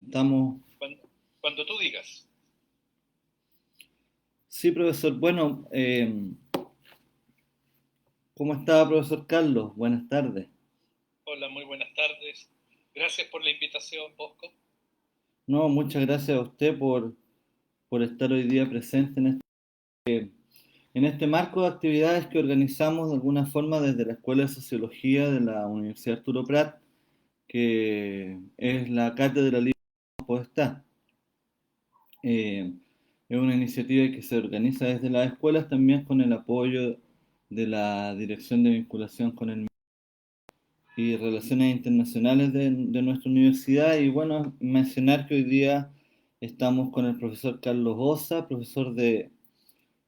Estamos. Cuando tú digas. Sí, profesor. Bueno, ¿cómo está, profesor Carlos? Buenas tardes. Hola, muy buenas tardes. Gracias por la invitación, Bosco. No, muchas gracias a usted por estar hoy día presente en este marco de actividades que organizamos de alguna forma desde la Escuela de Sociología de la Universidad Arturo Prat, que es la Cátedra Libre Podestá. Eh, es una iniciativa que se organiza desde las escuelas también con el apoyo de la Dirección de Vinculación con el y Relaciones Internacionales de nuestra universidad. Y bueno, mencionar que hoy día estamos con el profesor Carlos Osa, profesor de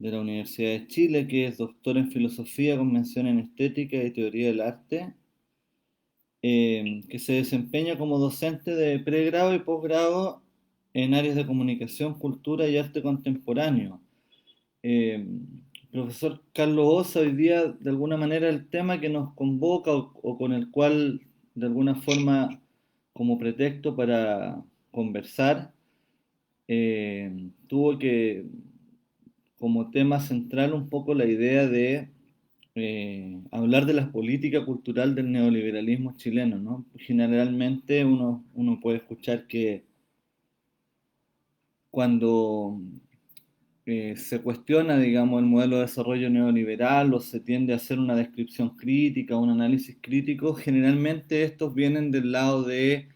la Universidad de Chile, que es doctor en Filosofía con mención en Estética y Teoría del Arte, que se desempeña como docente de pregrado y posgrado en áreas de comunicación, cultura y arte contemporáneo. Eh, Profesor Carlos Osa, hoy día de alguna manera el tema que nos convoca o con el cual de alguna forma como pretexto para conversar, tuvo que como tema central un poco la idea de hablar de la política cultural del neoliberalismo chileno, ¿no? Generalmente uno puede escuchar que cuando se cuestiona, digamos, el modelo de desarrollo neoliberal o se tiende a hacer una descripción crítica, un análisis crítico, generalmente estos vienen del lado de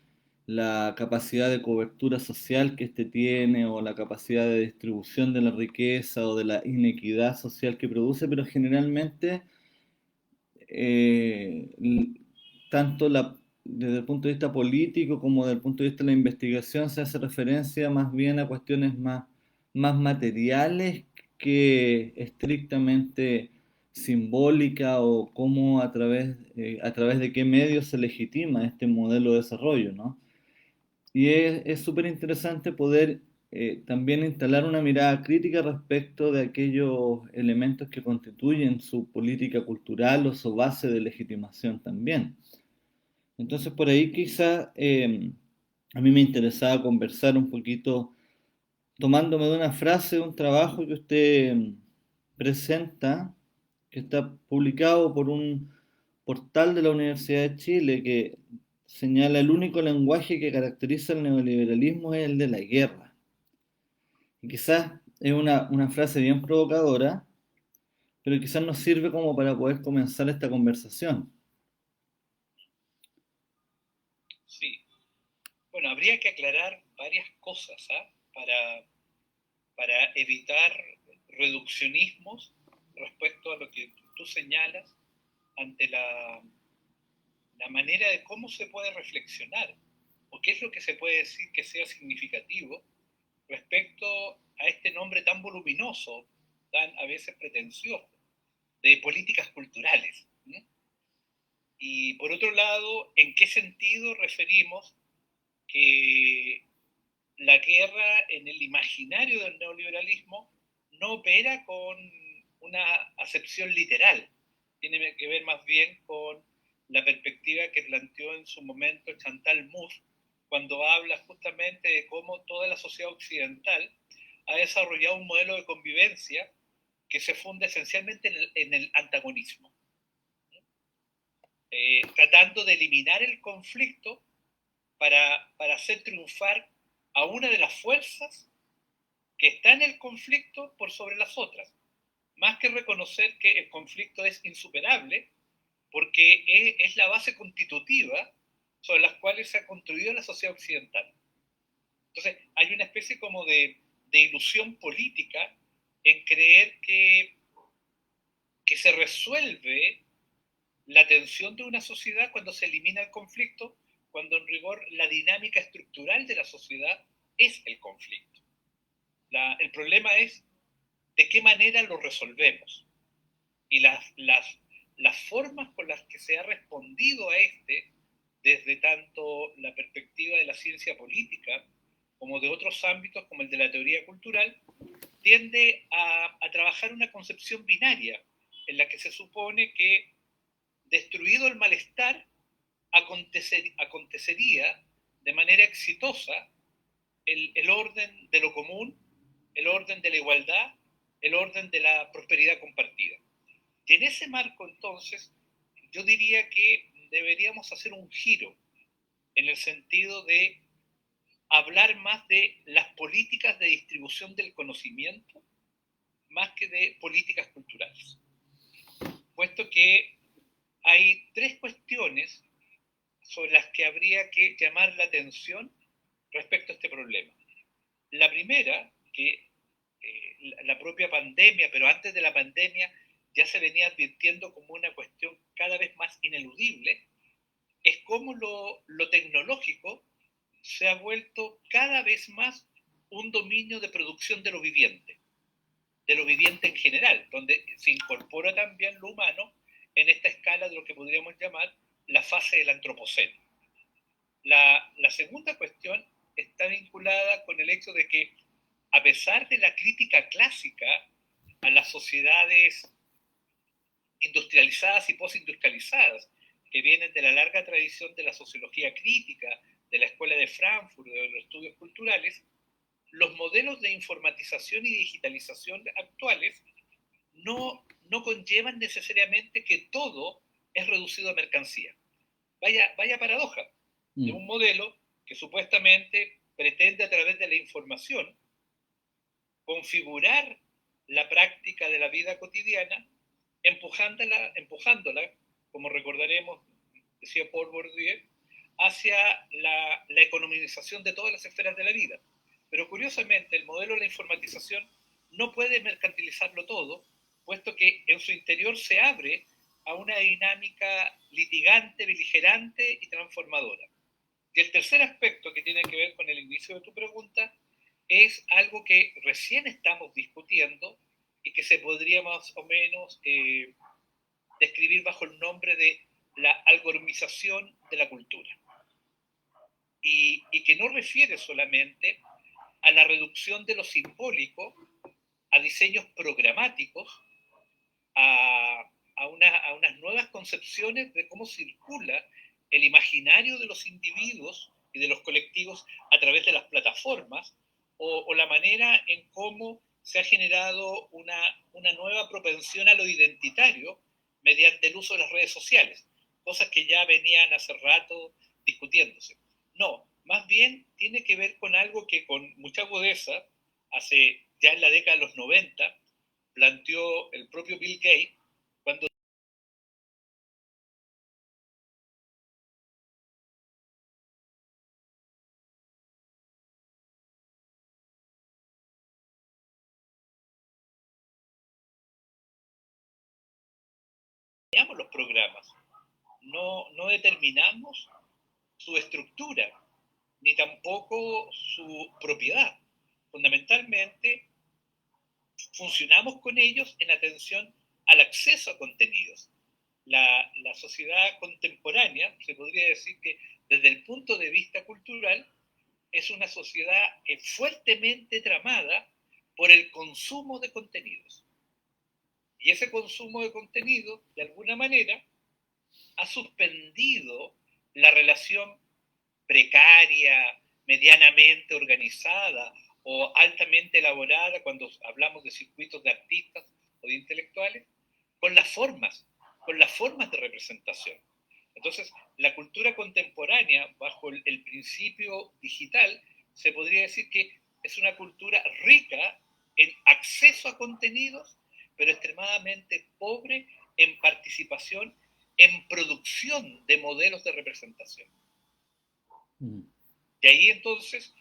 la capacidad de cobertura social que éste tiene o la capacidad de distribución de la riqueza o de la inequidad social que produce, pero generalmente eh, tanto desde el punto de vista político como desde el punto de vista de la investigación se hace referencia más bien a cuestiones más materiales que estrictamente simbólica o cómo a través de qué medios se legitima este modelo de desarrollo, ¿no? Y es súper interesante poder también instalar una mirada crítica respecto de aquellos elementos que constituyen su política cultural o su base de legitimación también. Entonces, por ahí quizá a mí me interesaba conversar un poquito tomándome de una frase de un trabajo que usted presenta, que está publicado por un portal de la Universidad de Chile que señala el único lenguaje que caracteriza el neoliberalismo es el de la guerra. Y quizás es una frase bien provocadora, pero quizás nos sirve como para poder comenzar esta conversación. Sí. Bueno, habría que aclarar varias cosas, ¿ah? Para evitar reduccionismos respecto a lo que tú señalas ante la manera de cómo se puede reflexionar o qué es lo que se puede decir que sea significativo respecto a este nombre tan voluminoso, tan a veces pretencioso, de políticas culturales. ¿Sí? Y por otro lado, ¿en qué sentido referimos que la guerra en el imaginario del neoliberalismo no opera con una acepción literal? Tiene que ver más bien con la perspectiva que planteó en su momento Chantal Mouffe cuando habla justamente de cómo toda la sociedad occidental ha desarrollado un modelo de convivencia que se funda esencialmente en el antagonismo, tratando de eliminar el conflicto para hacer triunfar a una de las fuerzas que está en el conflicto por sobre las otras, más que reconocer que el conflicto es insuperable, porque es la base constitutiva sobre las cuales se ha construido la sociedad occidental. Entonces, hay una especie como de ilusión política en creer que se resuelve la tensión de una sociedad cuando se elimina el conflicto, cuando en rigor la dinámica estructural de la sociedad es el conflicto. El problema es de qué manera lo resolvemos y las formas con las que se ha respondido a este, desde tanto la perspectiva de la ciencia política como de otros ámbitos como el de la teoría cultural, tiende a trabajar una concepción binaria en la que se supone que destruido el malestar, acontecería de manera exitosa el orden de lo común, el orden de la igualdad, el orden de la prosperidad compartida. Y en ese marco, entonces, yo diría que deberíamos hacer un giro en el sentido de hablar más de las políticas de distribución del conocimiento más que de políticas culturales. Puesto que hay tres cuestiones sobre las que habría que llamar la atención respecto a este problema. La primera, que la propia pandemia, pero antes de la pandemia ya se venía advirtiendo como una cuestión cada vez más ineludible, es cómo lo tecnológico se ha vuelto cada vez más un dominio de producción de lo viviente en general, donde se incorpora también lo humano en esta escala de lo que podríamos llamar la fase del antropoceno. La segunda cuestión está vinculada con el hecho de que, a pesar de la crítica clásica a las sociedades industrializadas y postindustrializadas, que vienen de la larga tradición de la sociología crítica, de la Escuela de Frankfurt, de los estudios culturales, los modelos de informatización y digitalización actuales no conllevan necesariamente que todo es reducido a mercancía. Vaya paradoja de un modelo que supuestamente pretende a través de la información configurar la práctica de la vida cotidiana, empujándola, como recordaremos, decía Paul Bourdieu, hacia la economización de todas las esferas de la vida. Pero curiosamente, el modelo de la informatización no puede mercantilizarlo todo, puesto que en su interior se abre a una dinámica litigante, beligerante y transformadora. Y el tercer aspecto que tiene que ver con el inicio de tu pregunta es algo que recién estamos discutiendo y que se podría más o menos describir bajo el nombre de la algorithmización de la cultura. Y que no refiere solamente a la reducción de lo simbólico a diseños programáticos, a unas nuevas concepciones de cómo circula el imaginario de los individuos y de los colectivos a través de las plataformas, o la manera en cómo se ha generado una nueva propensión a lo identitario mediante el uso de las redes sociales, cosas que ya venían hace rato discutiéndose. No, más bien tiene que ver con algo que con mucha agudeza, ya en la década de los 90, planteó el propio Bill Gates cuando diseñamos los programas. No determinamos su estructura, ni tampoco su propiedad. Fundamentalmente, funcionamos con ellos en atención al acceso a contenidos. La sociedad contemporánea, se podría decir que desde el punto de vista cultural, es una sociedad fuertemente tramada por el consumo de contenidos. Y ese consumo de contenidos, de alguna manera, ha suspendido la relación precaria, medianamente organizada o altamente elaborada, cuando hablamos de circuitos de artistas o de intelectuales, con con las formas de representación. Entonces, la cultura contemporánea, bajo el principio digital, se podría decir que es una cultura rica en acceso a contenidos, pero extremadamente pobre en participación, en producción de modelos de representación. Y ahí entonces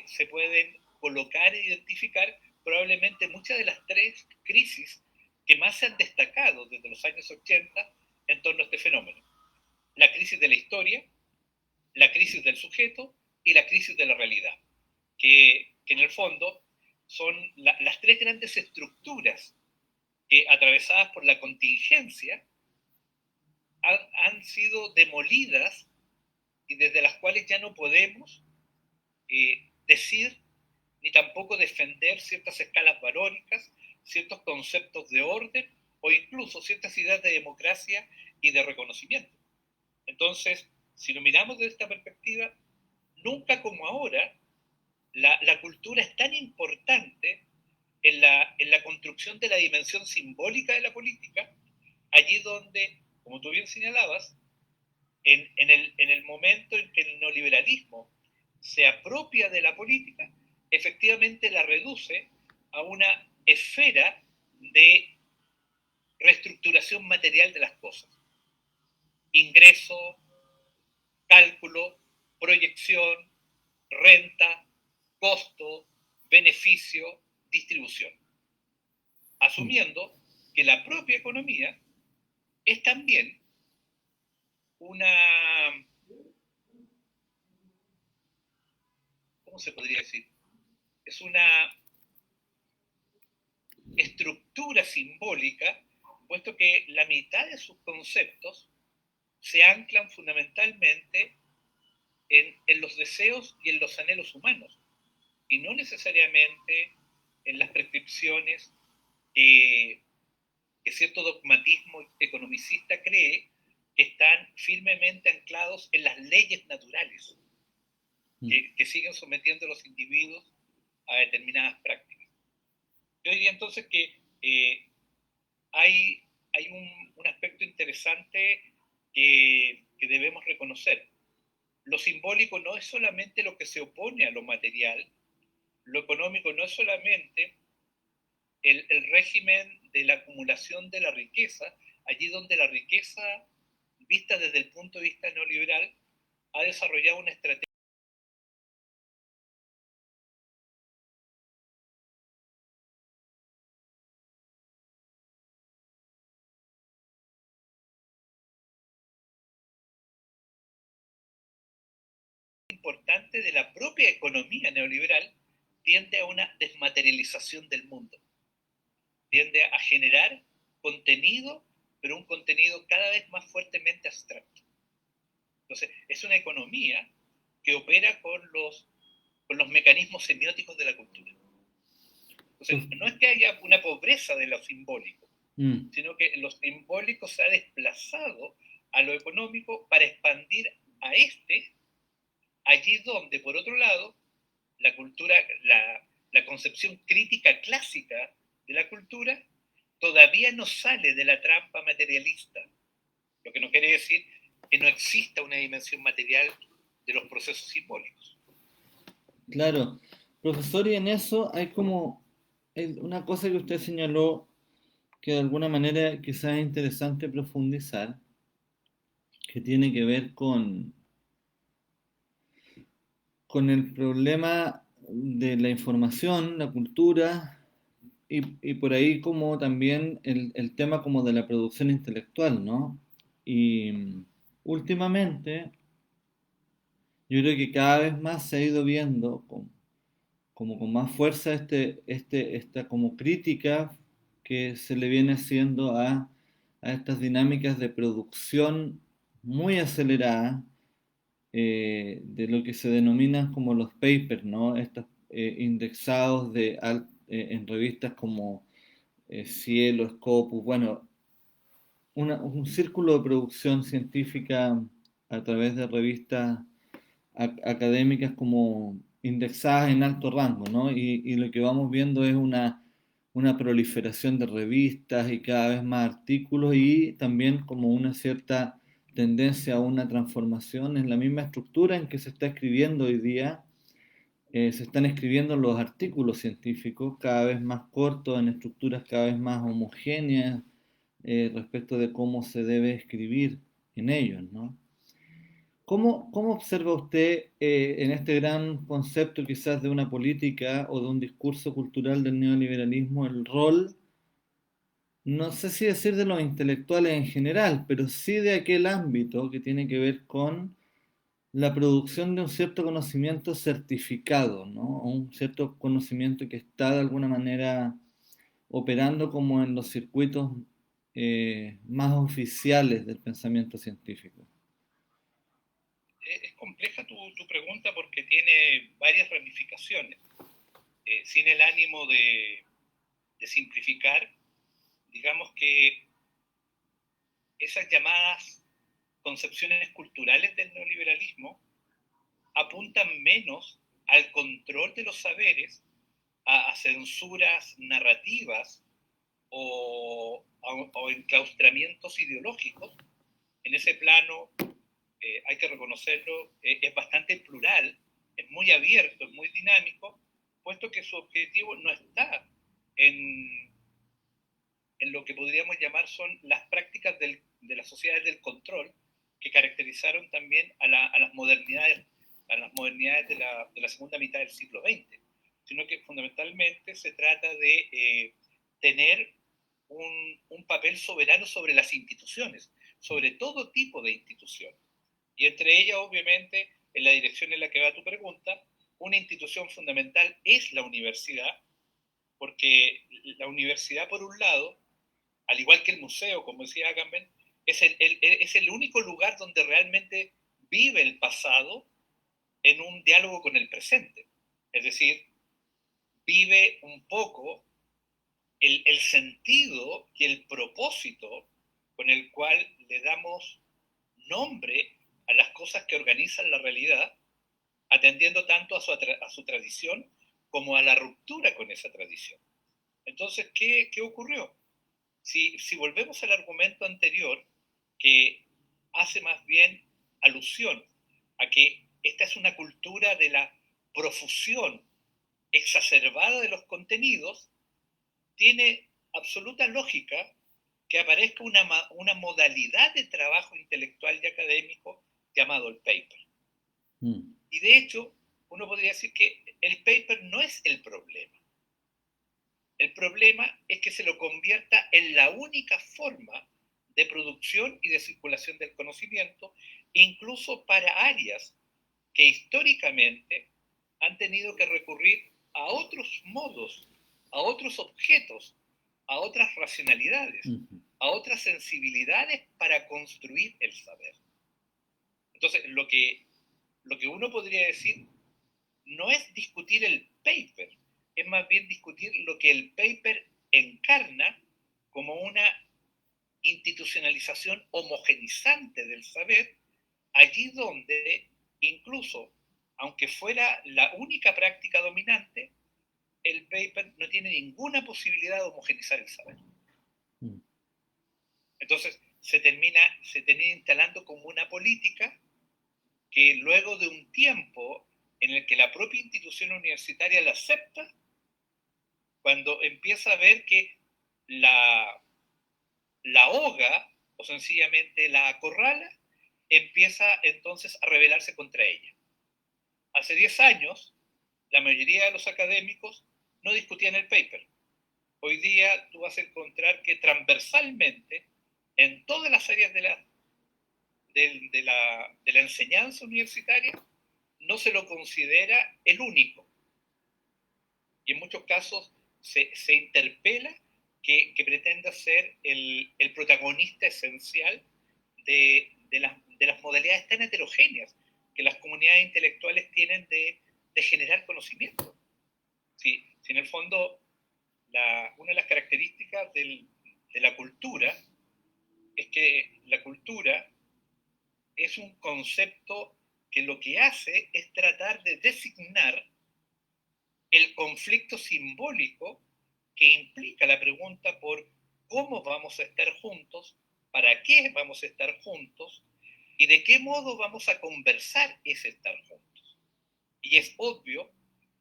se pueden colocar e identificar probablemente muchas de las tres crisis que más se han destacado desde los años 80 en torno a este fenómeno. La crisis de la historia, la crisis del sujeto y la crisis de la realidad, que en el fondo son las tres grandes estructuras que, atravesadas por la contingencia, han sido demolidas y desde las cuales ya no podemos decir ni tampoco defender ciertas escalas valóricas, ciertos conceptos de orden o incluso ciertas ideas de democracia y de reconocimiento. Entonces, si lo miramos desde esta perspectiva, nunca como ahora la cultura es tan importante en la construcción de la dimensión simbólica de la política, allí donde, como tú bien señalabas, en el momento en que el neoliberalismo se apropia de la política, efectivamente la reduce a una esfera de reestructuración material de las cosas. Ingreso, cálculo, proyección, renta, costo, beneficio, distribución. Asumiendo que la propia economía es también una, ¿cómo se podría decir? Es una estructura simbólica, puesto que la mitad de sus conceptos se anclan fundamentalmente en los deseos y en los anhelos humanos, y no necesariamente en las prescripciones que cierto dogmatismo economicista cree que están firmemente anclados en las leyes naturales, que siguen sometiendo a los individuos a determinadas prácticas. Yo diría entonces que hay, hay un aspecto interesante que debemos reconocer. Lo simbólico no es solamente lo que se opone a lo material, lo económico no es solamente el régimen de la acumulación de la riqueza, allí donde la riqueza, vista desde el punto de vista neoliberal, ha desarrollado una estrategia importante de la propia economía neoliberal, tiende a una desmaterialización del mundo, tiende a generar contenido, pero un contenido cada vez más fuertemente abstracto. Entonces, es una economía que opera con los mecanismos semióticos de la cultura. Entonces, no es que haya una pobreza de lo simbólico, sino que lo simbólico se ha desplazado a lo económico para expandir a allí donde, por otro lado, la cultura, la concepción crítica clásica de la cultura todavía no sale de la trampa materialista, lo que no quiere decir que no exista una dimensión material de los procesos simbólicos. Claro, profesor, y en eso hay como una cosa que usted señaló que de alguna manera quizás es interesante profundizar, que tiene que ver con el problema de la información, la cultura y por ahí como también el tema como de la producción intelectual, ¿no? Y últimamente yo creo que cada vez más se ha ido viendo como con más fuerza esta como crítica que se le viene haciendo a estas dinámicas de producción muy aceleradas de lo que se denominan como los papers, ¿no? Estos indexados en revistas como Cielo, Scopus, bueno, un círculo de producción científica a través de revistas académicas como indexadas en alto rango, ¿no? Y lo que vamos viendo es una proliferación de revistas y cada vez más artículos y también como una cierta tendencia a una transformación en la misma estructura en que se está escribiendo hoy día. Se están escribiendo los artículos científicos cada vez más cortos, en estructuras cada vez más homogéneas respecto de cómo se debe escribir en ellos, ¿no? ¿Cómo observa usted en este gran concepto quizás de una política o de un discurso cultural del neoliberalismo el rol, no sé si decir de los intelectuales en general, pero sí de aquel ámbito que tiene que ver con la producción de un cierto conocimiento certificado, ¿no? O un cierto conocimiento que está de alguna manera operando como en los circuitos más oficiales del pensamiento científico? Es compleja tu pregunta porque tiene varias ramificaciones. Sin el ánimo de simplificar, digamos que esas llamadas concepciones culturales del neoliberalismo apuntan menos al control de los saberes, a censuras narrativas o enclaustramientos ideológicos. En ese plano, hay que reconocerlo, es bastante plural, es muy abierto, es muy dinámico, puesto que su objetivo no está en lo que podríamos llamar son las prácticas de las sociedades del control, que caracterizaron también a las modernidades, de la segunda mitad del siglo XX, sino que fundamentalmente se trata de tener un papel soberano sobre las instituciones, sobre todo tipo de instituciones. Y entre ellas, obviamente, en la dirección en la que va tu pregunta, una institución fundamental es la universidad, porque la universidad, por un lado, al igual que el museo, como decía Agamben, es el único lugar donde realmente vive el pasado en un diálogo con el presente. Es decir, vive un poco el sentido y el propósito con el cual le damos nombre a las cosas que organizan la realidad, atendiendo tanto a su tradición como a la ruptura con esa tradición. Entonces, ¿qué ocurrió? Si volvemos al argumento anterior, que hace más bien alusión a que esta es una cultura de la profusión exacerbada de los contenidos, tiene absoluta lógica que aparezca una modalidad de trabajo intelectual y académico llamado el paper. Y de hecho, uno podría decir que el paper no es el problema. El problema es que se lo convierta en la única forma de producción y de circulación del conocimiento, incluso para áreas que históricamente han tenido que recurrir a otros modos, a otros objetos, a otras racionalidades, a otras sensibilidades para construir el saber. Entonces, lo que uno podría decir no es discutir el paper, es más bien discutir lo que el paper encarna como una institucionalización homogenizante del saber, allí donde incluso, aunque fuera la única práctica dominante, el paper no tiene ninguna posibilidad de homogenizar el saber. Entonces se termina instalando como una política que luego de un tiempo en el que la propia institución universitaria la acepta, cuando empieza a ver que la ahoga o sencillamente la acorrala, empieza entonces a rebelarse contra ella. Hace 10 años, la mayoría de los académicos no discutían el paper. Hoy día tú vas a encontrar que transversalmente, en todas las áreas de la enseñanza universitaria, no se lo considera el único. Y en muchos casos se interpela que pretenda ser el protagonista esencial de las modalidades tan heterogéneas que las comunidades intelectuales tienen de generar conocimiento. Si en el fondo una de las características de la cultura es que la cultura es un concepto que lo que hace es tratar de designar el conflicto simbólico que implica la pregunta por cómo vamos a estar juntos, para qué vamos a estar juntos y de qué modo vamos a conversar ese estar juntos. Y es obvio,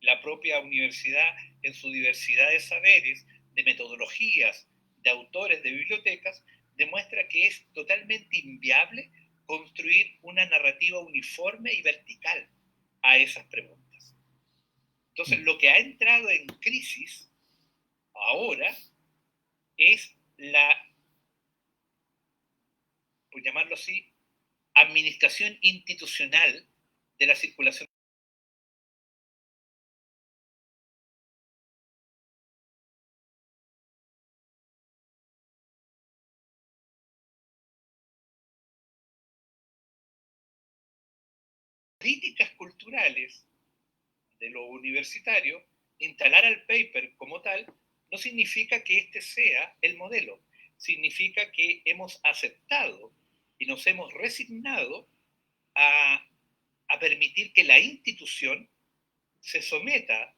la propia universidad en su diversidad de saberes, de metodologías, de autores, de bibliotecas, demuestra que es totalmente inviable construir una narrativa uniforme y vertical a esas preguntas. Entonces, lo que ha entrado en crisis ahora es por llamarlo así, administración institucional de la circulación. Críticas culturales de lo universitario, instalar al paper como tal, no significa que este sea el modelo, significa que hemos aceptado y nos hemos resignado a permitir que la institución se someta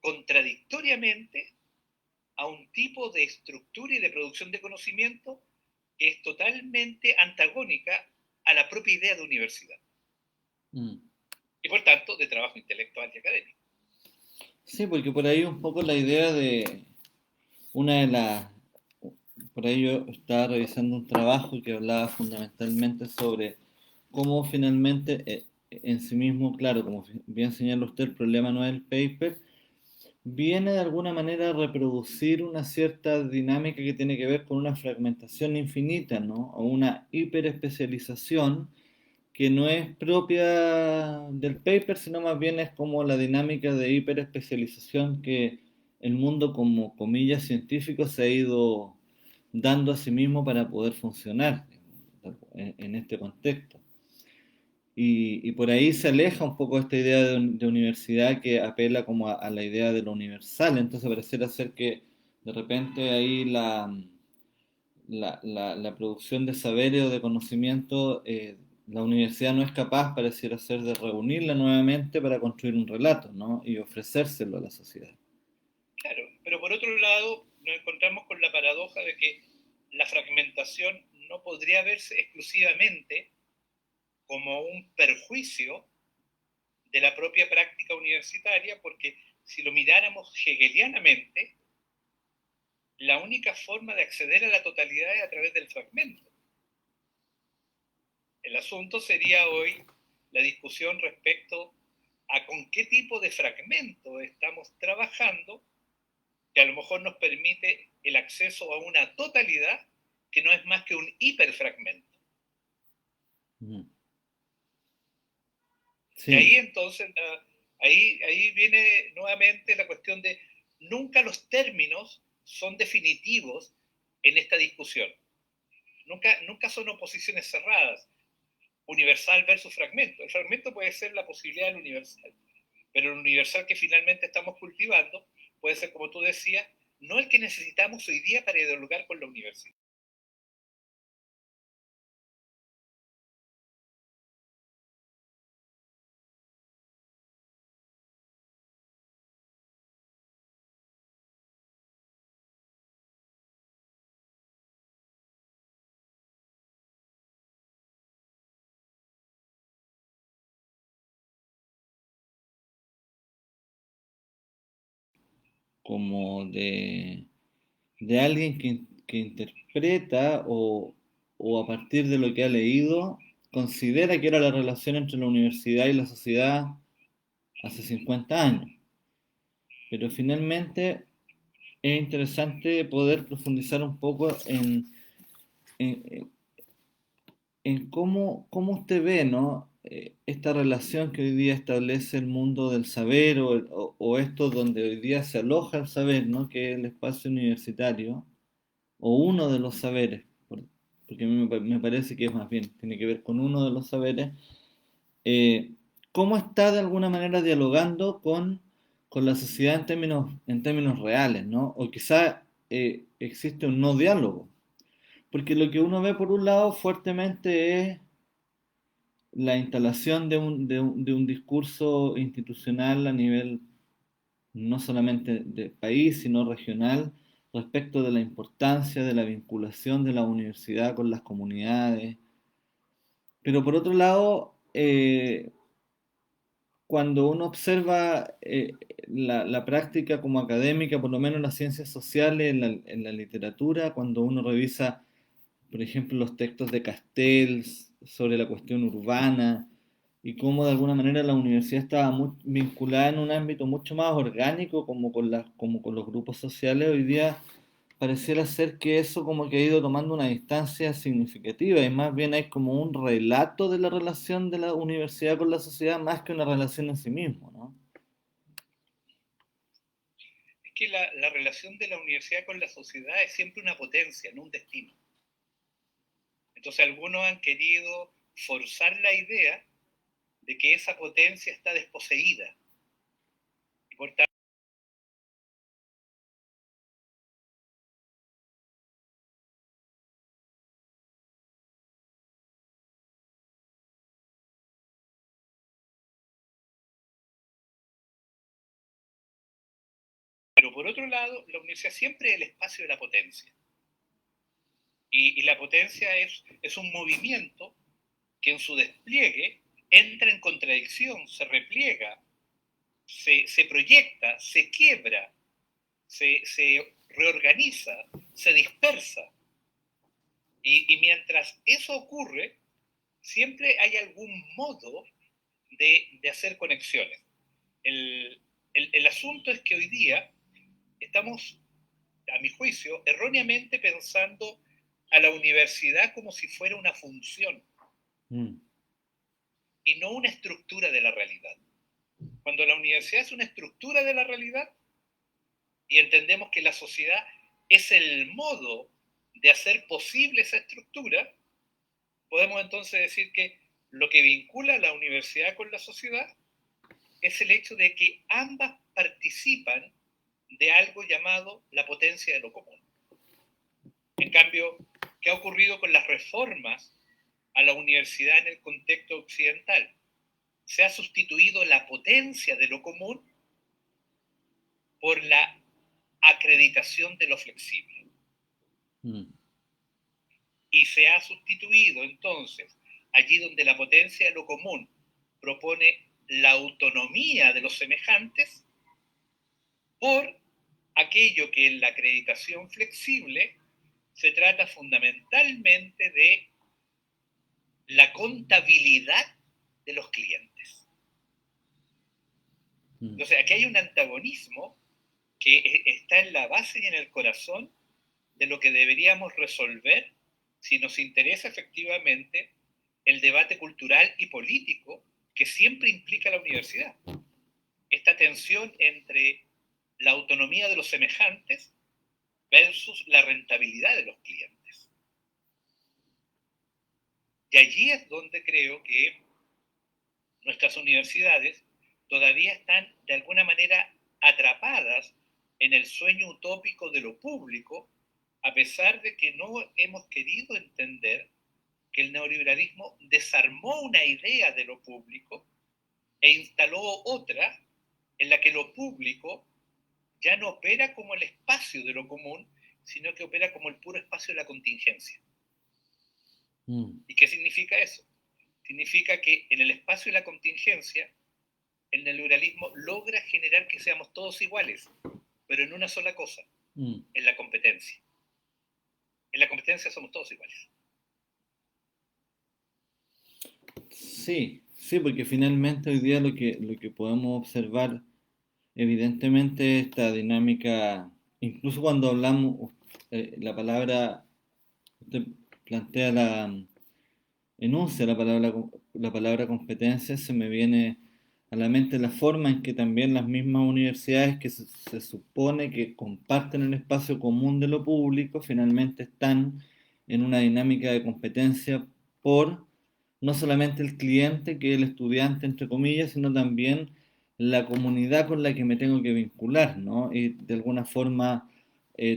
contradictoriamente a un tipo de estructura y de producción de conocimiento que es totalmente antagónica a la propia idea de universidad. Mm. Y por tanto, de trabajo intelectual y académico. Sí, porque por ahí un poco la idea de una de las... Por ahí yo estaba revisando un trabajo que hablaba fundamentalmente sobre cómo finalmente en sí mismo, claro, como bien señala usted, el problema no es el paper, viene de alguna manera a reproducir una cierta dinámica que tiene que ver con una fragmentación infinita, ¿no? O una hiperespecialización que no es propia del paper, sino más bien es como la dinámica de hiperespecialización que el mundo como comillas científico se ha ido dando a sí mismo para poder funcionar en este contexto. Y por ahí se aleja un poco esta idea de universidad que apela como a la idea de lo universal. Entonces pareciera ser que de repente ahí la producción de saberes o de conocimiento, la universidad no es capaz, pareciera ser, de reunirla nuevamente para construir un relato, ¿no? Y ofrecérselo a la sociedad. Claro, pero por otro lado nos encontramos con la paradoja de que la fragmentación no podría verse exclusivamente como un perjuicio de la propia práctica universitaria, porque si lo miráramos hegelianamente, la única forma de acceder a la totalidad es a través del fragmento. El asunto sería hoy la discusión respecto a con qué tipo de fragmento estamos trabajando, que a lo mejor nos permite el acceso a una totalidad que no es más que un hiperfragmento. Mm. Y ahí Sí. entonces, ahí viene nuevamente la cuestión de nunca los términos son definitivos en esta discusión. Nunca son oposiciones cerradas, universal versus fragmento. El fragmento puede ser la posibilidad del universal, pero el universal que finalmente estamos cultivando puede ser, como tú decías, no el que necesitamos hoy día para dialogar con la universidad. Como de alguien que interpreta o a partir de lo que ha leído, considera que era la relación entre la universidad y la sociedad hace 50 años. Pero finalmente es interesante poder profundizar un poco en, en cómo usted ve, ¿no? Esta relación que hoy día establece el mundo del saber o esto donde hoy día se aloja el saber, ¿no? Que es el espacio universitario o uno de los saberes, porque a mí me parece que es más bien, tiene que ver con uno de los saberes, eh, cómo está de alguna manera dialogando con la sociedad en términos reales, ¿no? O quizá existe un no diálogo, porque lo que uno ve por un lado fuertemente es la instalación de un discurso institucional a nivel no solamente de país, sino regional, respecto de la importancia de la vinculación de la universidad con las comunidades. Pero por otro lado, cuando uno observa la práctica como académica, por lo menos en las ciencias sociales, en la literatura, cuando uno revisa, por ejemplo, los textos de Castells sobre la cuestión urbana y cómo de alguna manera la universidad estaba vinculada en un ámbito mucho más orgánico como con los grupos sociales, hoy día pareciera ser que eso como que ha ido tomando una distancia significativa y más bien hay como un relato de la relación de la universidad con la sociedad más que una relación en sí mismo, ¿no? Es que la relación de la universidad con la sociedad es siempre una potencia, no un destino. Entonces algunos han querido forzar la idea de que esa potencia está desposeída y por tanto por otro lado, la universidad siempre es el espacio de la potencia. Y la potencia es un movimiento que en su despliegue entra en contradicción, se repliega, se proyecta, se quiebra, se reorganiza, se dispersa. Y mientras eso ocurre, siempre hay algún modo de hacer conexiones. El asunto es que hoy día estamos, a mi juicio, erróneamente pensando a la universidad como si fuera una función y no una estructura de la realidad. Cuando la universidad es una estructura de la realidad y entendemos que la sociedad es el modo de hacer posible esa estructura, podemos entonces decir que lo que vincula a la universidad con la sociedad es el hecho de que ambas participan de algo llamado la potencia de lo común. En cambio, ¿qué ha ocurrido con las reformas a la universidad en el contexto occidental? Se ha sustituido la potencia de lo común por la acreditación de lo flexible. Y se ha sustituido entonces, allí donde la potencia de lo común propone la autonomía de los semejantes, por aquello que en la acreditación flexible se trata fundamentalmente de la contabilidad de los clientes. Entonces, aquí hay un antagonismo que está en la base y en el corazón de lo que deberíamos resolver si nos interesa efectivamente el debate cultural y político que siempre implica la universidad. Esta tensión entre la autonomía de los semejantes versus la rentabilidad de los clientes. Y allí es donde creo que nuestras universidades todavía están de alguna manera atrapadas en el sueño utópico de lo público, a pesar de que no hemos querido entender que el neoliberalismo desarmó una idea de lo público e instaló otra en la que lo público ya no opera como el espacio de lo común, sino que opera como el puro espacio de la contingencia. ¿Y qué significa eso? Significa que en el espacio de la contingencia, el neoliberalismo logra generar que seamos todos iguales, pero en una sola cosa, en la competencia. En la competencia somos todos iguales. Sí, sí, porque finalmente hoy día lo que podemos observar, evidentemente, esta dinámica, incluso cuando hablamos, la palabra, usted plantea enuncia la palabra competencia, se me viene a la mente la forma en que también las mismas universidades que se supone que comparten el espacio común de lo público, finalmente están en una dinámica de competencia por no solamente el cliente, que es el estudiante, entre comillas, sino también la comunidad con la que me tengo que vincular, ¿no? Y de alguna forma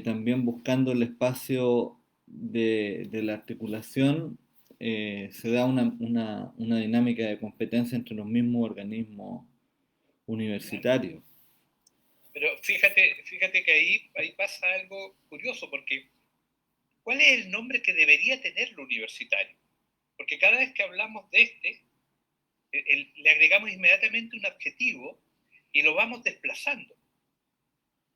también buscando el espacio de la articulación, se da una dinámica de competencia entre los mismos organismos universitarios. Pero fíjate que ahí pasa algo curioso, porque ¿cuál es el nombre que debería tener lo universitario? Porque cada vez que hablamos de le agregamos inmediatamente un adjetivo y lo vamos desplazando.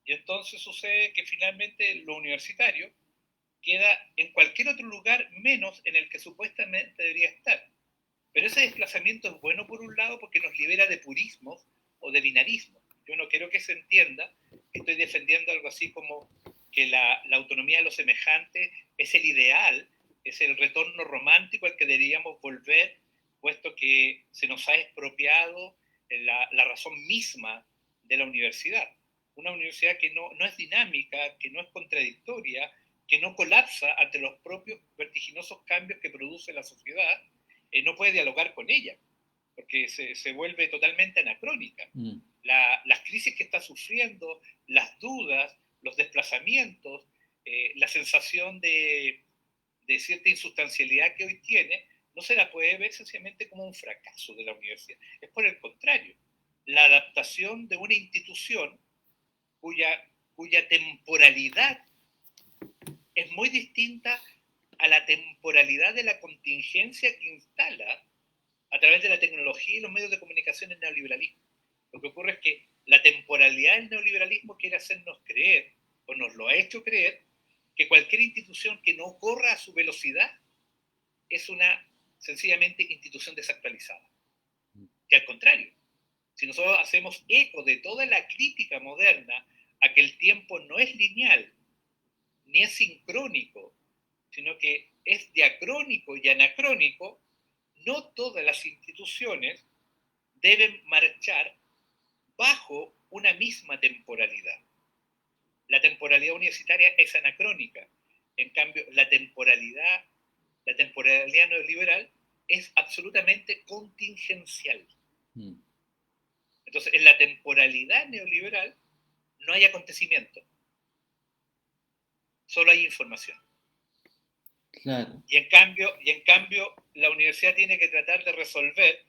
Y entonces sucede que finalmente lo universitario queda en cualquier otro lugar menos en el que supuestamente debería estar. Pero ese desplazamiento es bueno por un lado porque nos libera de purismos o de binarismos. Yo no quiero que se entienda que estoy defendiendo algo así como que la autonomía de los semejantes es el ideal, es el retorno romántico al que deberíamos volver, puesto que se nos ha expropiado la razón misma de la universidad. Una universidad que no es dinámica, que no es contradictoria, que no colapsa ante los propios vertiginosos cambios que produce la sociedad, no puede dialogar con ella, porque se vuelve totalmente anacrónica. Las crisis que está sufriendo, las dudas, los desplazamientos, la sensación de cierta insustancialidad que hoy tiene, no se la puede ver sencillamente como un fracaso de la universidad. Es por el contrario, la adaptación de una institución cuya temporalidad es muy distinta a la temporalidad de la contingencia que instala a través de la tecnología y los medios de comunicación el neoliberalismo. Lo que ocurre es que la temporalidad del neoliberalismo quiere hacernos creer, o nos lo ha hecho creer, que cualquier institución que no corra a su velocidad es una sencillamente institución desactualizada. Que al contrario, si nosotros hacemos eco de toda la crítica moderna a que el tiempo no es lineal, ni es sincrónico, sino que es diacrónico y anacrónico, no todas las instituciones deben marchar bajo una misma temporalidad. La temporalidad universitaria es anacrónica. En cambio, la temporalidad neoliberal es absolutamente contingencial. Entonces, en la temporalidad neoliberal no hay acontecimiento, solo hay información. Claro. Y en cambio, la universidad tiene que tratar de resolver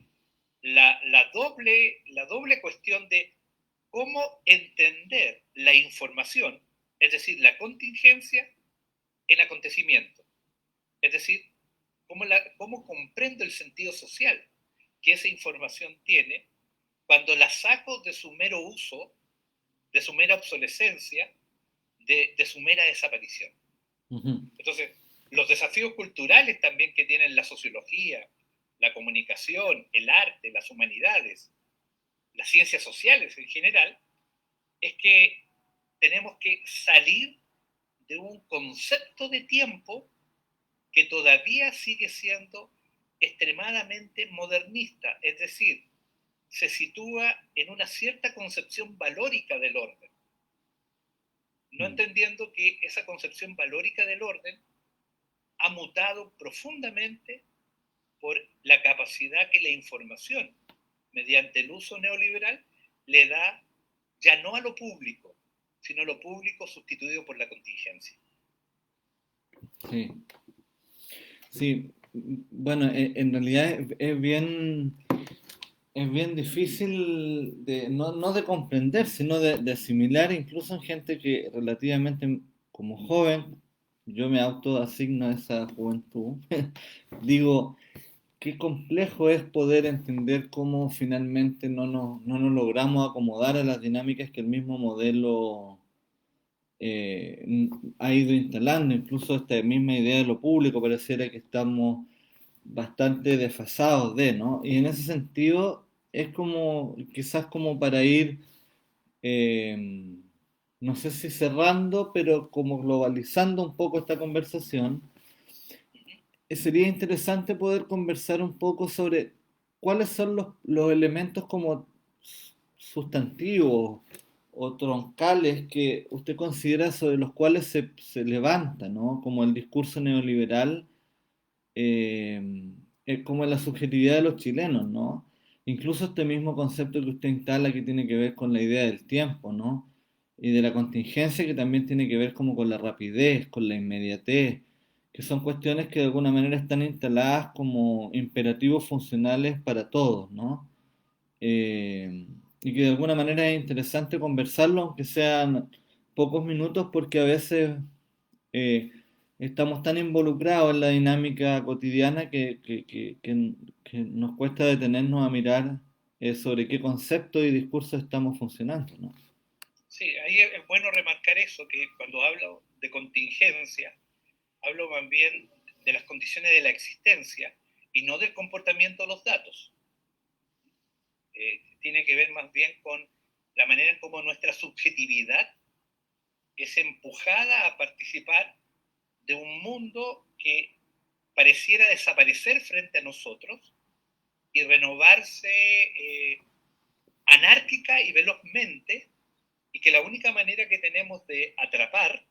la doble cuestión de cómo entender la información, es decir, la contingencia en acontecimiento. Es decir, cómo comprendo el sentido social que esa información tiene cuando la saco de su mero uso, de su mera obsolescencia, de su mera desaparición. Entonces, los desafíos culturales también que tienen la sociología, la comunicación, el arte, las humanidades, las ciencias sociales en general, es que tenemos que salir de un concepto de tiempo que todavía sigue siendo extremadamente modernista, es decir, se sitúa en una cierta concepción valórica del orden, no entendiendo que esa concepción valórica del orden ha mutado profundamente por la capacidad que la información, mediante el uso neoliberal, le da ya no a lo público, sino a lo público sustituido por la contingencia. Sí. Sí, bueno, en realidad es bien difícil de, no de comprender, sino de asimilar, incluso en gente que relativamente como joven, yo me autoasigno a esa juventud, digo, qué complejo es poder entender cómo finalmente no nos logramos acomodar a las dinámicas que el mismo modelo ha ido instalando, incluso esta misma idea de lo público pareciera que estamos bastante desfasados de, ¿no? Y en ese sentido es como, quizás como para ir, eh, no sé si cerrando, pero como globalizando un poco esta conversación, sería interesante poder conversar un poco sobre cuáles son los elementos como sustantivos o troncales que usted considera sobre los cuales se levanta, ¿no? Como el discurso neoliberal, como la subjetividad de los chilenos, ¿no? Incluso este mismo concepto que usted instala que tiene que ver con la idea del tiempo, ¿no? Y de la contingencia que también tiene que ver como con la rapidez, con la inmediatez, que son cuestiones que de alguna manera están instaladas como imperativos funcionales para todos, ¿no? Eh, y que de alguna manera es interesante conversarlo, aunque sean pocos minutos, porque a veces eh, estamos tan involucrados en la dinámica cotidiana que nos cuesta detenernos a mirar sobre qué conceptos y discursos estamos funcionando, ¿no? Sí, ahí es bueno remarcar eso, que cuando hablo de contingencia, hablo más bien de las condiciones de la existencia y no del comportamiento de los datos. Tiene que ver más bien con la manera en cómo nuestra subjetividad es empujada a participar de un mundo que pareciera desaparecer frente a nosotros y renovarse anárquica y velozmente, y que la única manera que tenemos de atrapar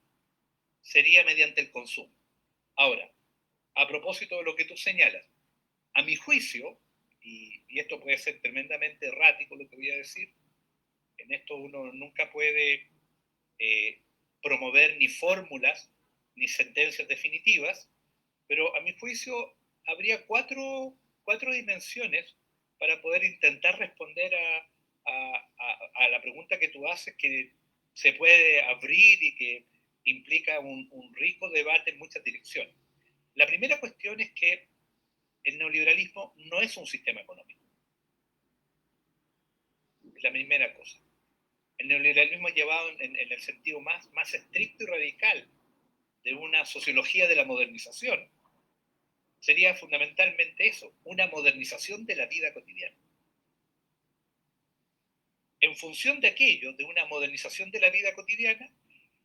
sería mediante el consumo. Ahora, a propósito de lo que tú señalas, a mi juicio, y esto puede ser tremendamente errático lo que voy a decir, en esto uno nunca puede promover ni fórmulas ni sentencias definitivas, pero a mi juicio habría cuatro dimensiones para poder intentar responder a la pregunta que tú haces, que se puede abrir y que implica un rico debate en muchas direcciones. La primera cuestión es que el neoliberalismo no es un sistema económico. Es la primera cosa. El neoliberalismo es llevado en el sentido más estricto y radical de una sociología de la modernización. Sería fundamentalmente eso, una modernización de la vida cotidiana. En función de aquello, de una modernización de la vida cotidiana,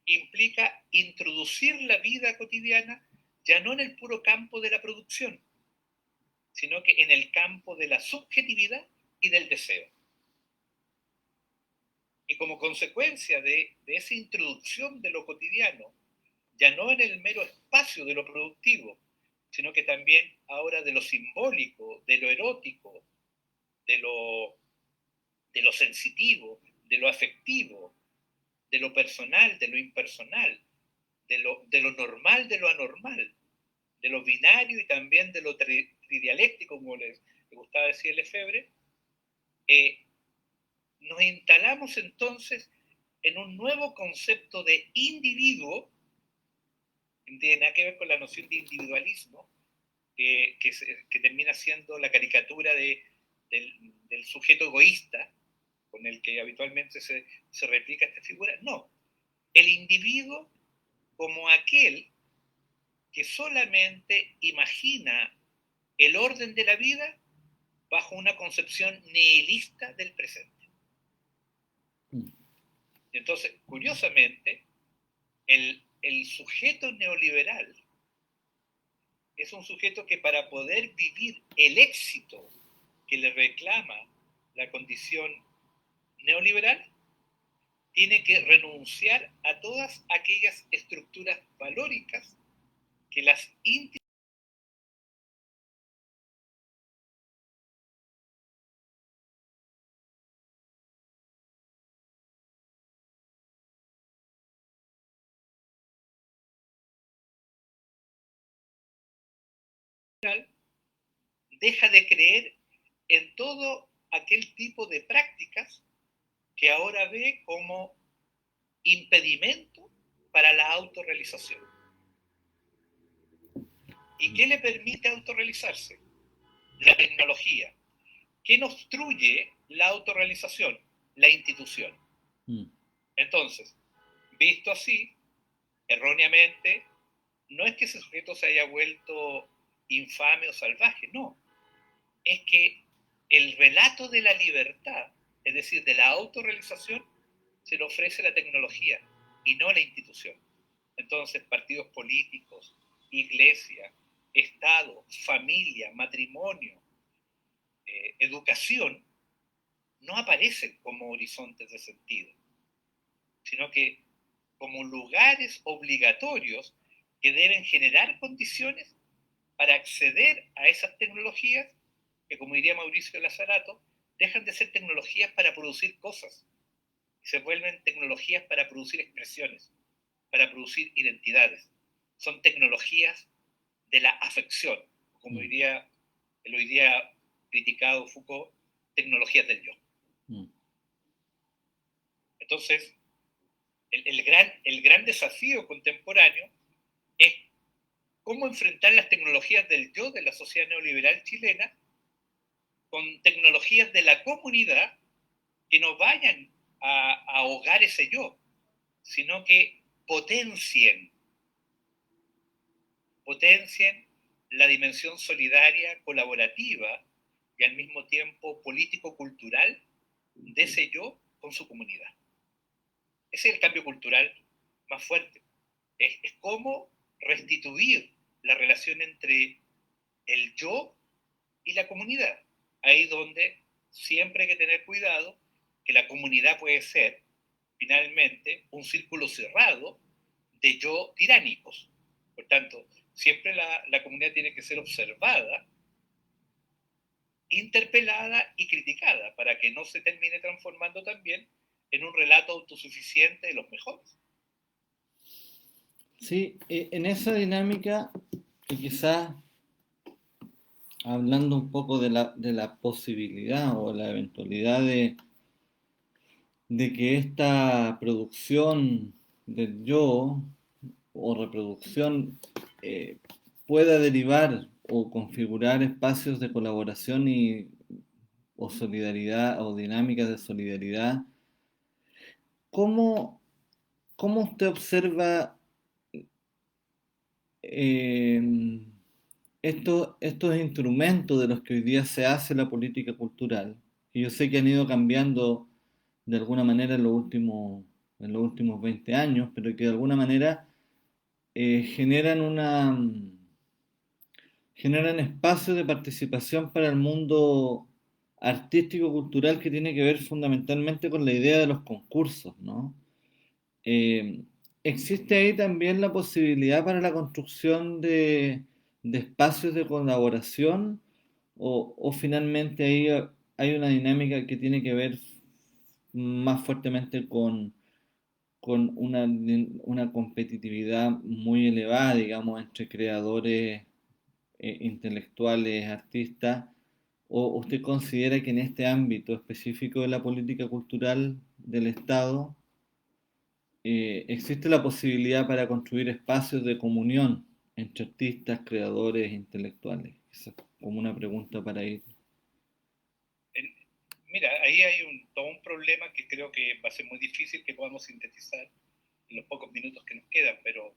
implica introducir la vida cotidiana ya no en el puro campo de la producción, sino que en el campo de la subjetividad y del deseo. Y como consecuencia de esa introducción de lo cotidiano, ya no en el mero espacio de lo productivo, sino que también ahora de lo simbólico, de lo erótico, de lo sensitivo, de lo afectivo, de lo personal, de lo impersonal, de lo normal, de lo anormal, de lo binario y también de lo tridialéctico, como le gustaba decir Lefebvre, nos instalamos entonces en un nuevo concepto de individuo, que no tiene nada que ver con la noción de individualismo, que termina siendo la caricatura del sujeto egoísta, con el que habitualmente se replica esta figura. No, el individuo como aquel que solamente imagina el orden de la vida bajo una concepción nihilista del presente. Entonces, curiosamente, el sujeto neoliberal es un sujeto que para poder vivir el éxito que le reclama la condición neoliberal, tiene que renunciar a todas aquellas estructuras valóricas que las deja de creer en todo aquel tipo de prácticas que ahora ve como impedimento para la autorrealización. ¿Y qué le permite autorrealizarse? La tecnología. ¿Qué obstruye la autorrealización? La institución. Entonces, visto así, erróneamente, no es que ese sujeto se haya vuelto infame o salvaje, no. Es que el relato de la libertad, es decir, de la autorrealización, se le ofrece la tecnología y no la institución. Entonces, partidos políticos, iglesia, Estado, familia, matrimonio, educación, no aparecen como horizontes de sentido, sino que como lugares obligatorios que deben generar condiciones para acceder a esas tecnologías que, como diría Mauricio Lazarato, dejan de ser tecnologías para producir cosas y se vuelven tecnologías para producir expresiones, para producir identidades. Son tecnologías de la afección, como diría el hoy día criticado Foucault, tecnologías del yo. Entonces, el gran desafío contemporáneo es cómo enfrentar las tecnologías del yo de la sociedad neoliberal chilena con tecnologías de la comunidad que no vayan a ahogar ese yo, sino que potencien la dimensión solidaria, colaborativa y al mismo tiempo político-cultural de ese yo con su comunidad. Ese es el cambio cultural más fuerte. Es cómo restituir la relación entre el yo y la comunidad. Ahí donde siempre hay que tener cuidado que la comunidad puede ser finalmente un círculo cerrado de yo tiránicos. Por tanto, siempre la comunidad tiene que ser observada, interpelada y criticada para que no se termine transformando también en un relato autosuficiente de los mejores. Sí, en esa dinámica, y quizás hablando un poco de la posibilidad o la eventualidad de que esta producción del yo o reproducción eh, pueda derivar o configurar espacios de colaboración o solidaridad o dinámicas de solidaridad. ¿Cómo, cómo usted observa eh, estos instrumentos de los que hoy día se hace la política cultural? Que yo sé que han ido cambiando de alguna manera en los últimos 20 años, pero que de alguna manera generan generan espacios de participación para el mundo artístico-cultural que tiene que ver fundamentalmente con la idea de los concursos, ¿no? Eh, ¿Existe ahí también la posibilidad para la construcción de espacios de colaboración o finalmente ahí hay una dinámica que tiene que ver más fuertemente con una competitividad muy elevada, digamos, entre creadores intelectuales, artistas, o usted considera que en este ámbito específico de la política cultural del Estado existe la posibilidad para construir espacios de comunión entre artistas, creadores, intelectuales? Esa es como una pregunta para ir. En- Mira, ahí hay todo un problema que creo que va a ser muy difícil que podamos sintetizar en los pocos minutos que nos quedan, pero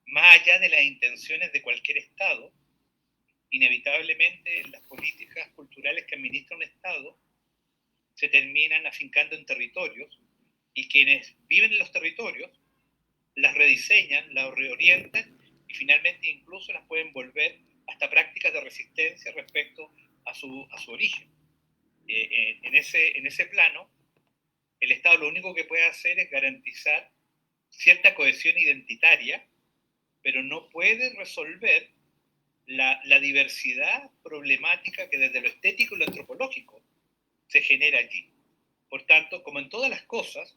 más allá de las intenciones de cualquier Estado, inevitablemente las políticas culturales que administra un Estado se terminan afincando en territorios y quienes viven en los territorios las rediseñan, las reorientan y finalmente incluso las pueden volver hasta prácticas de resistencia respecto a su origen. En ese plano, el Estado lo único que puede hacer es garantizar cierta cohesión identitaria, pero no puede resolver la diversidad problemática que desde lo estético y lo antropológico se genera allí. Por tanto, como en todas las cosas,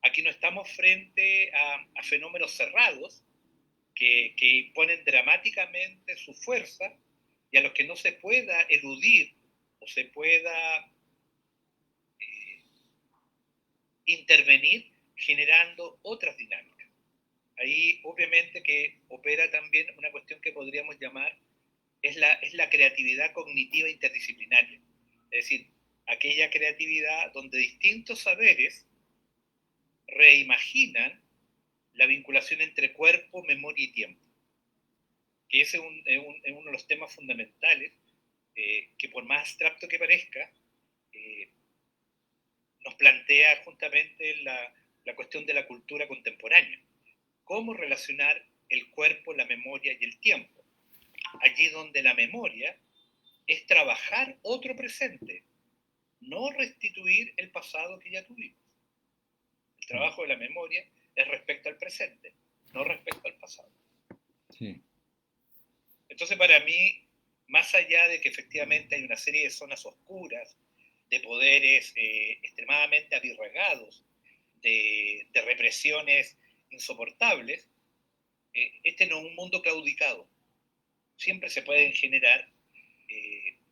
aquí no estamos frente a fenómenos cerrados que imponen dramáticamente su fuerza y a los que no se pueda eludir o se pueda eh, intervenir generando otras dinámicas. Ahí obviamente que opera también una cuestión que podríamos llamar es la creatividad cognitiva interdisciplinaria. Es decir, aquella creatividad donde distintos saberes reimaginan la vinculación entre cuerpo, memoria y tiempo. Que ese es uno de los temas fundamentales que por más abstracto que parezca, eh, nos plantea justamente la cuestión de la cultura contemporánea. Cómo relacionar el cuerpo, la memoria y el tiempo. Allí donde la memoria es trabajar otro presente, no restituir el pasado que ya tuvimos. El trabajo de la memoria es respecto al presente, no respecto al pasado. Sí. Entonces, para mí, más allá de que efectivamente hay una serie de zonas oscuras, de poderes extremadamente avirregados, de represiones insoportables, este no es un mundo claudicado. Siempre se pueden generar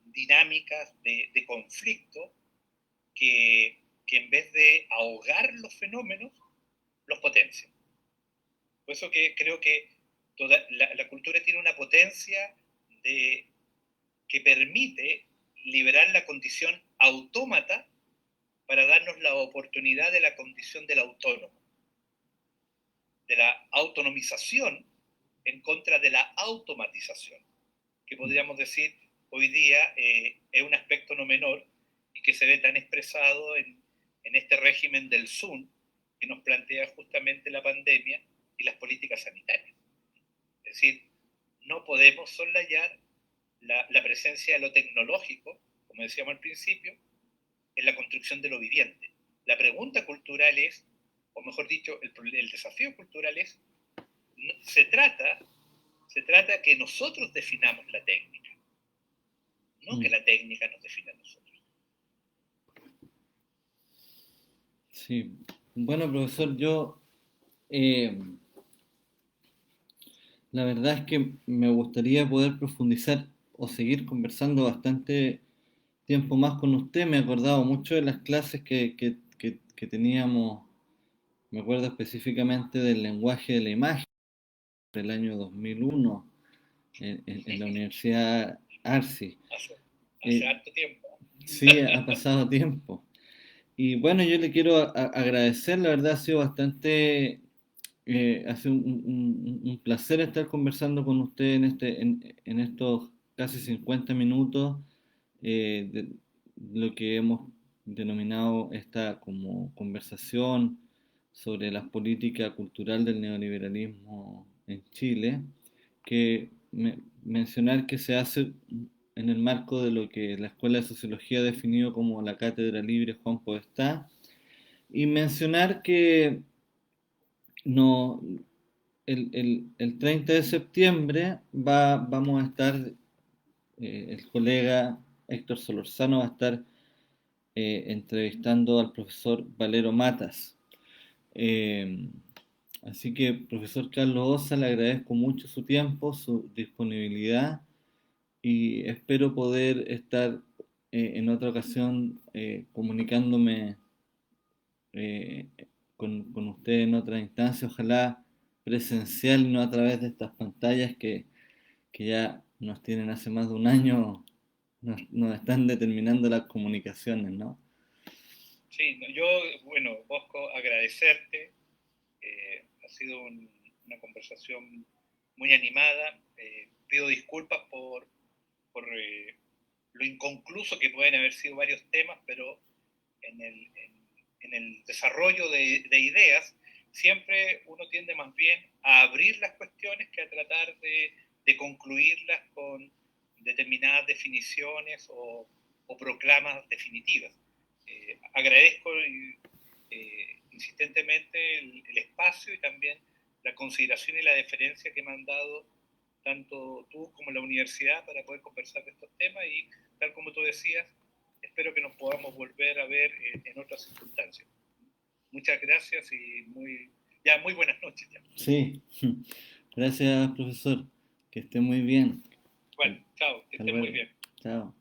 dinámicas de conflicto que en vez de ahogar los fenómenos, los potencian. Por eso que creo que toda la cultura tiene una potencia de, que permite liberar la condición autómata para darnos la oportunidad de la condición del autónomo, de la autonomización en contra de la automatización, que podríamos decir hoy día es un aspecto no menor y que se ve tan expresado en este régimen del Zoom que nos plantea justamente la pandemia y las políticas sanitarias. Es decir, no podemos soslayar la presencia de lo tecnológico, como decíamos al principio, en la construcción de lo viviente. La pregunta cultural es, o mejor dicho, el desafío cultural es, se trata que nosotros definamos la técnica, no que la técnica nos defina a nosotros. Sí. Bueno, profesor, yo eh, la verdad es que me gustaría poder profundizar o seguir conversando bastante tiempo más con usted. Me he acordado mucho de las clases que teníamos, me acuerdo específicamente del lenguaje de la imagen, del año 2001, en la Universidad Arci. Hace harto tiempo. Sí, ha pasado tiempo. Y bueno, yo le quiero agradecer, la verdad ha sido bastante, ha sido un placer estar conversando con usted en estos casi 50 minutos de lo que hemos denominado esta como conversación sobre la política cultural del neoliberalismo en Chile, que mencionar que se hace en el marco de lo que la Escuela de Sociología ha definido como la Cátedra Libre Juan Podestá, y mencionar que no, el 30 de septiembre vamos a estar, el colega Héctor Solorzano va a estar entrevistando al profesor Valero Matas. Eh, Así que, profesor Carlos Osa, le agradezco mucho su tiempo, su disponibilidad y espero poder estar en otra ocasión comunicándome eh, con usted en otra instancia, ojalá presencial y no a través de estas pantallas que ya nos tienen hace más de un año, nos están determinando las comunicaciones, ¿no? Sí, yo, bueno, Bosco, agradecerte. Ha sido una conversación muy animada. Pido disculpas por lo inconcluso que pueden haber sido varios temas, pero en el desarrollo de ideas siempre uno tiende más bien a abrir las cuestiones que a tratar de concluirlas con determinadas definiciones o proclamas definitivas. Agradezco insistentemente el espacio y también la consideración y la deferencia que me han dado tanto tú como la universidad para poder conversar de estos temas y tal como tú decías, espero que nos podamos volver a ver en otras circunstancias. Muchas gracias y muy buenas noches. Ya. Sí, gracias, profesor, que esté muy bien. Bueno, chao, que Hasta estén muy luego. bien. Chao.